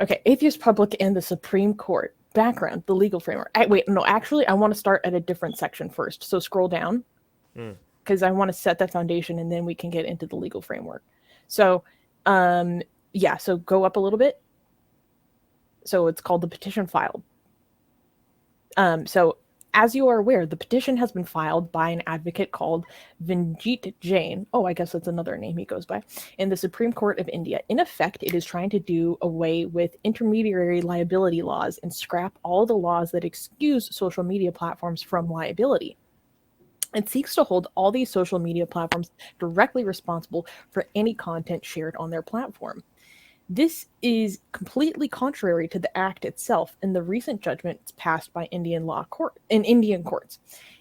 Okay, Atheist Republic and the Supreme Court. Background, the legal framework. Actually, I want to start at a different section first. So scroll down, Mm. because I want to set that foundation, and then we can get into the legal framework. So, so go up a little bit. So it's called the petition filed. So as you are aware, the petition has been filed by an advocate called Vinjit Jain. Oh, I guess that's another name he goes by. In the Supreme Court of India. In effect, it is trying to do away with intermediary liability laws and scrap all the laws that excuse social media platforms from liability. It seeks to hold all these social media platforms directly responsible for any content shared on their platform. This is completely contrary to the act itself and the recent judgments passed by Indian courts.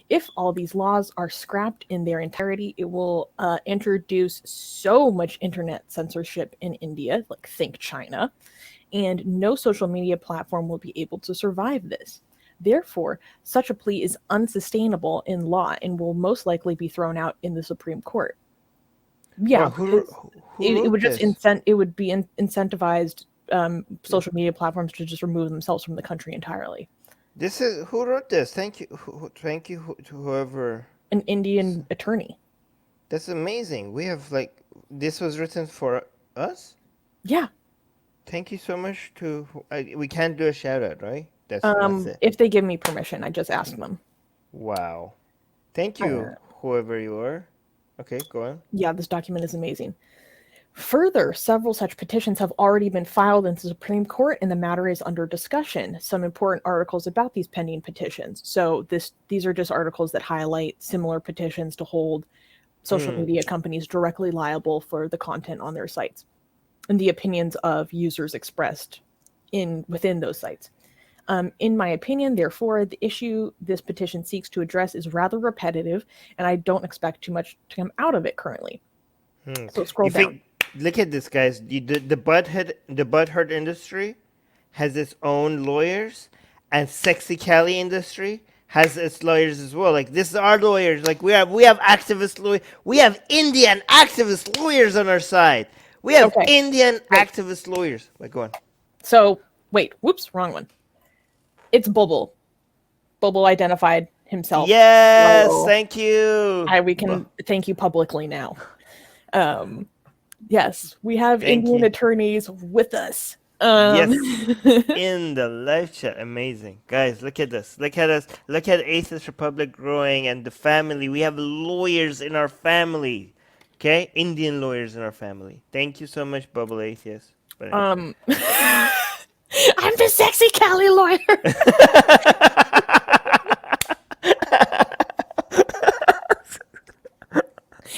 If all these laws are scrapped in their entirety, it will introduce so much internet censorship in India, like think China, and no social media platform will be able to survive this. Therefore, such a plea is unsustainable in law and will most likely be thrown out in the Supreme Court. Yeah, Well, who it wrote would just this? it would be incentivized social media platforms to just remove themselves from the country entirely. This is who wrote this. Thank you, thank you to whoever. An Indian attorney. That's amazing. We have like this was written for us. Yeah. Thank you so much to. We can't do a shout out, right? That's it. If they give me permission, I just ask them. Wow. Thank you, whoever you are. Okay, go on. Yeah, this document is amazing. Further, several such petitions have already been filed in the Supreme Court, and the matter is under discussion. Some important articles about these pending petitions. So these are just articles that highlight similar petitions to hold social media companies directly liable for the content on their sites and the opinions of users expressed within those sites. In my opinion, therefore, the issue this petition seeks to address is rather repetitive, and I don't expect too much to come out of it currently. So scroll You down. think? Look at this, guys. The butthead industry has its own lawyers, and Sexy Cali industry has its lawyers as well. Like this is our lawyers. Like we have activist lawyers. We have Indian activist lawyers on our side. We have Indian activist lawyers. Like go on. So wait, whoops, wrong one. It's Bubble. Bubble identified himself. Yes, thank you. We can thank you publicly now. Yes, we have Indian attorneys with us. Yes, in the live chat. Amazing. Guys, look at this. Look at us. Look at Atheist Republic growing and the family. We have lawyers in our family. Okay? Indian lawyers in our family. Thank you so much, Bubble Atheist. I'm the Sexy Cali lawyer.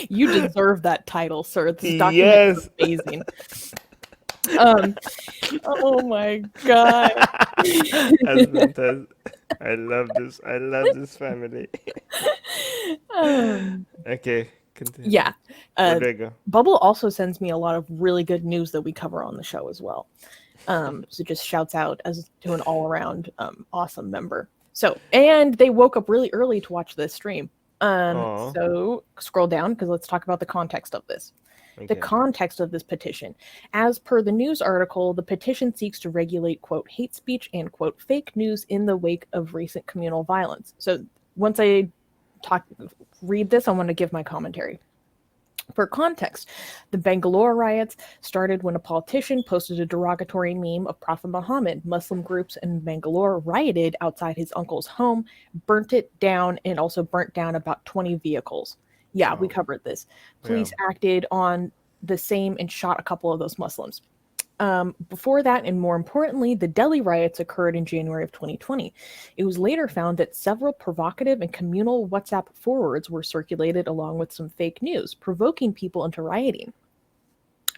You deserve that title, sir. This document is amazing. Oh my god. I love this. I love this family. Okay, continue. Yeah. Where do I go? Bubble also sends me a lot of really good news that we cover on the show as well. So just shouts out as to an all-around awesome member. So, and they woke up really early to watch this stream. So scroll down because let's talk about the context of this. Okay. The context of this petition. As per the news article, the petition seeks to regulate, quote, hate speech and, quote, fake news in the wake of recent communal violence. So once I read this, I want to give my commentary. For context, the Bangalore Riots started when a politician posted a derogatory meme of Prophet Muhammad. Muslim groups in Bangalore rioted outside his uncle's home, burnt it down, and also burnt down about 20 vehicles. Yeah, we covered this. Police acted on the same and shot a couple of those Muslims. Before that, and more importantly, the Delhi riots occurred in January of 2020. It was later found that several provocative and communal WhatsApp forwards were circulated along with some fake news, provoking people into rioting.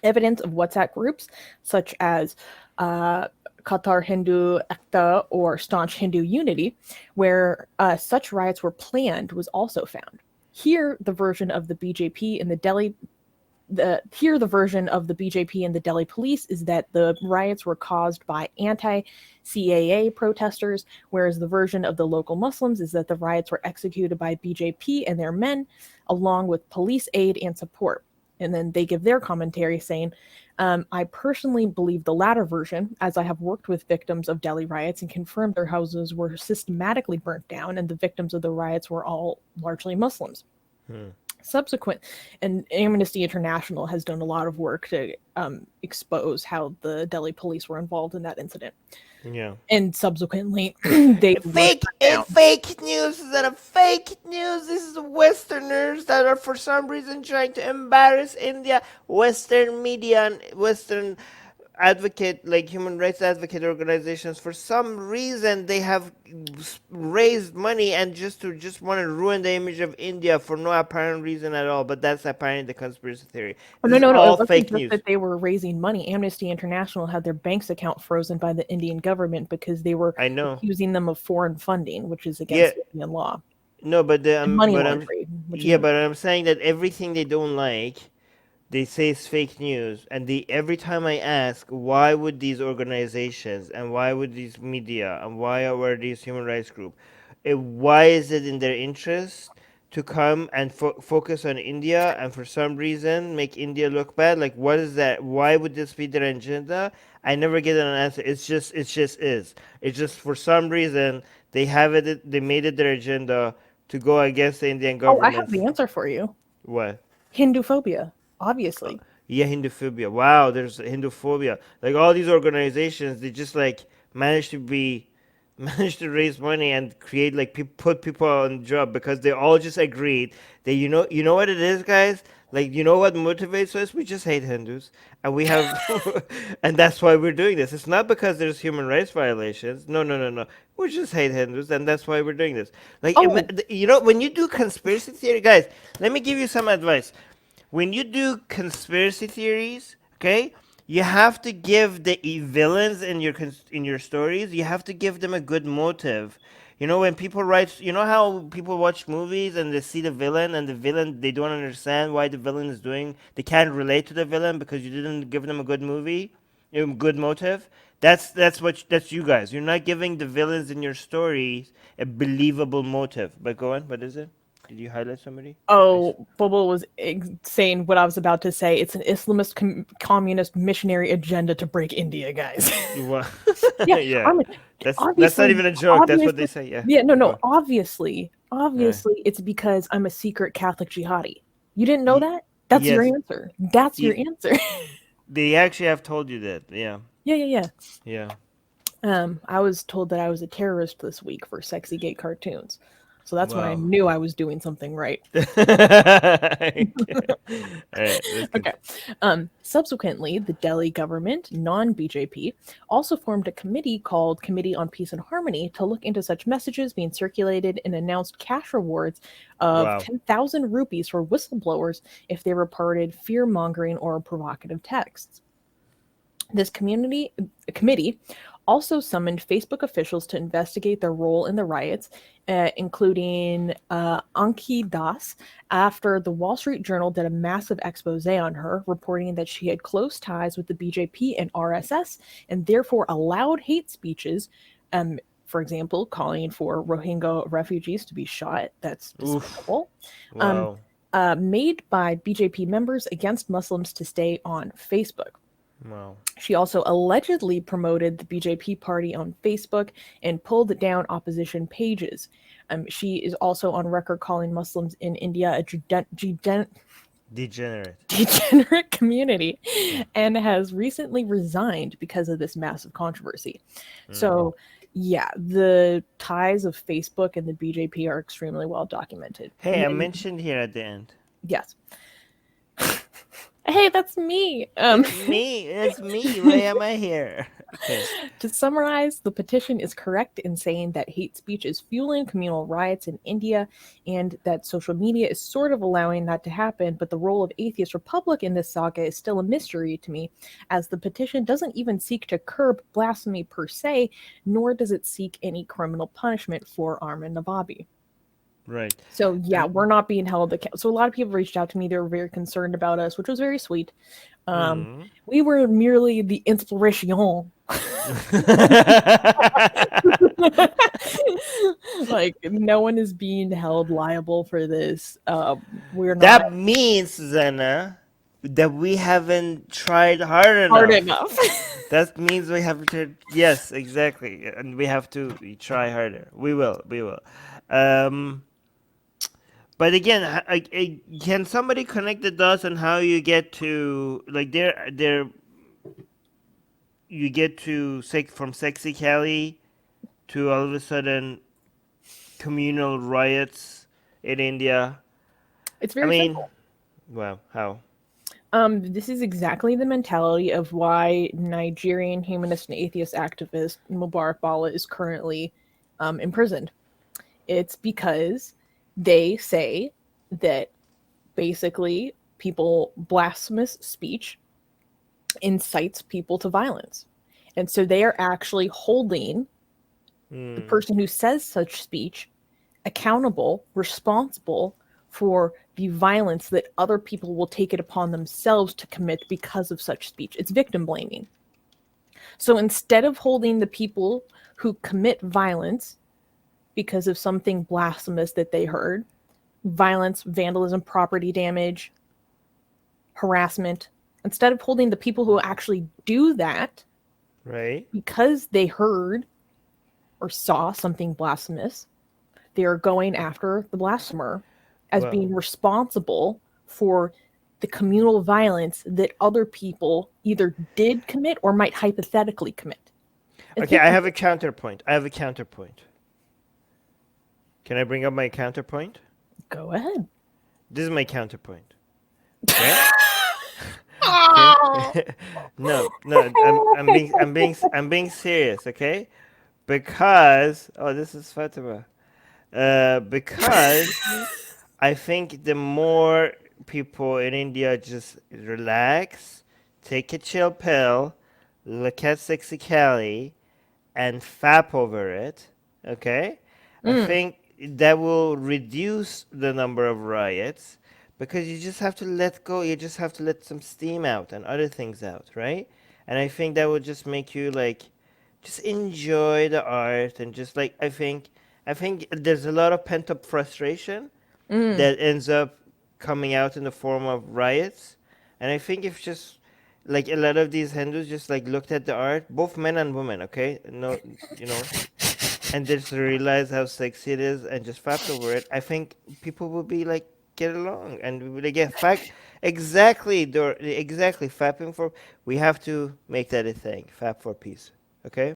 Evidence of WhatsApp groups such as Qatar Hindu Ekta or Staunch Hindu Unity, where such riots were planned, was also found. Here, the version of the BJP and the Delhi the version of the BJP and the Delhi police is that the riots were caused by anti-CAA protesters, whereas the version of the local Muslims is that the riots were executed by BJP and their men, along with police aid and support. And then they give their commentary saying, I personally believe the latter version, as I have worked with victims of Delhi riots and confirmed their houses were systematically burnt down and the victims of the riots were all largely Muslims. Subsequent, and Amnesty International has done a lot of work to expose how the Delhi police were involved in that incident. Yeah. And subsequently, they Fake news is that a fake news. This is Westerners that are for some reason trying to embarrass India. Western media and Western advocate, like human rights advocate organizations, for some reason they have raised money and just want to ruin the image of India for no apparent reason at all. But that's apparently the conspiracy theory. Oh, This no, is no. all It wasn't fake just news. that they were raising money. Amnesty International had their bank's account frozen by the Indian government because they were I know. accusing them of foreign funding, which is against Indian law. No, but And money laundering. but I'm saying that everything they don't like, they say it's fake news, and every time I ask why would these organizations and why would these media and why were these human rights group, why is it in their interest to come and focus on India and for some reason make India look bad? Like, what is that? Why would this be their agenda? I never get an answer. It's just is. It's just for some reason they have it. They made it their agenda to go against the Indian Oh, I have government. the answer for you. What? Hinduphobia, obviously. Yeah, Hinduphobia. Wow, there's Hinduphobia. Like all these organizations, they just like manage to raise money and create like put people on job because they all just agreed that you know what it is, guys. Like you know what motivates us? We just hate Hindus, and we have, and that's why we're doing this. It's not because there's human rights violations. No, no, no, no. We just hate Hindus, and that's why we're doing this. Like Oh, when you do conspiracy theory, guys, let me give you some advice. When you do conspiracy theories, okay, you have to give the villains in your stories. You have to give them a good motive. You know, when people write, you know how people watch movies and they see the villain and the villain, they don't understand why the villain is doing. They can't relate to the villain because you didn't give them a good movie, a good motive. That's you guys. You're not giving the villains in your stories a believable motive. But go on. What is it? Did you highlight somebody? Oh, Bubble was saying what I was about to say. It's an Islamist communist missionary agenda to break India, guys. Yeah, Yeah. Armin, That's not even a joke. That's what they say. Yeah. Yeah, no. Obviously, it's because I'm a secret Catholic jihadi. You didn't know that? That's your Yes. answer. That's your answer. They actually have told you that. Yeah. Yeah. Yeah. I was told that I was a terrorist this week for sexy gay cartoons. So that's when I knew I was doing something right. All right, Okay. Subsequently, the Delhi government, non-BJP, also formed a committee called Committee on Peace and Harmony to look into such messages being circulated and announced cash rewards of 10,000 rupees for whistleblowers if they reported fear-mongering or provocative texts. This committee also summoned Facebook officials to investigate their role in the riots, including Anki Das, after the Wall Street Journal did a massive expose on her, reporting that she had close ties with the BJP and RSS, and therefore allowed hate speeches, for example, calling for Rohingya refugees to be shot. That's despicable. Wow. Made by BJP members against Muslims to stay on Facebook. Wow. She also allegedly promoted the BJP party on Facebook and pulled down opposition pages. She is also on record calling Muslims in India a degenerate community and has recently resigned because of this massive controversy. So, yeah, the ties of Facebook and the BJP are extremely well documented. Hey, I mentioned here at the end. Yes. Hey, that's me. It's me. Why am I here? Okay. To summarize, the petition is correct in saying that hate speech is fueling communal riots in India and that social media is sort of allowing that to happen, but the role of Atheist Republic in this saga is still a mystery to me, as the petition doesn't even seek to curb blasphemy per se, nor does it seek any criminal punishment for Armin Navabi. Right. So, yeah, we're not being held accountable. So a lot of people reached out to me. They were very concerned about us, which was very sweet. We were merely the inspiration. Like, no one is being held liable for this. We're not. That means, Susanna, that we haven't tried hard Hard enough. enough. That means we have to. Yes, exactly, and we have to try harder. We will. We will. Um, but again, can somebody connect the dots on how you get to like there you get to from Sexy Cali to all of a sudden communal riots in India? It's I very mean, simple. well, how? This is exactly the mentality of why Nigerian humanist and atheist activist Mubarak Bala is currently imprisoned. It's because they say that basically people blasphemous speech incites people to violence. And so they are actually holding the Hmm. person who says such speech accountable, responsible for the violence that other people will take it upon themselves to commit because of such speech. It's victim blaming. So instead of holding the people who commit violence because of something blasphemous that they heard, violence, vandalism, property damage, harassment, instead of holding the people who actually do that Right. because they heard or saw something blasphemous, they are going after the blasphemer as Well, being responsible for the communal violence that other people either did commit or might hypothetically commit. It's okay. I victim. have a counterpoint. I have a counterpoint. Can I bring up my counterpoint? Go ahead. This is my counterpoint. Okay. Okay. Oh. No, no. I'm being serious. Okay. Because this is Fatima. Because I think the more people in India just relax, take a chill pill, look at Sexy Cali, and fap over it, okay? I Mm. think that will reduce the number of riots because you just have to let go, you just have to let some steam out and other things out, right? And I think that would just make you like just enjoy the art and just like I think there's a lot of pent up frustration Mm. that ends up coming out in the form of riots. And I think if just like a lot of these Hindus just like looked at the art, both men and women, okay, no, you know, and just realize how sexy it is and just fapped over it, I think people will be like get along and we will get fact exactly exactly fapping for. We have to make that a thing, fap for peace, okay.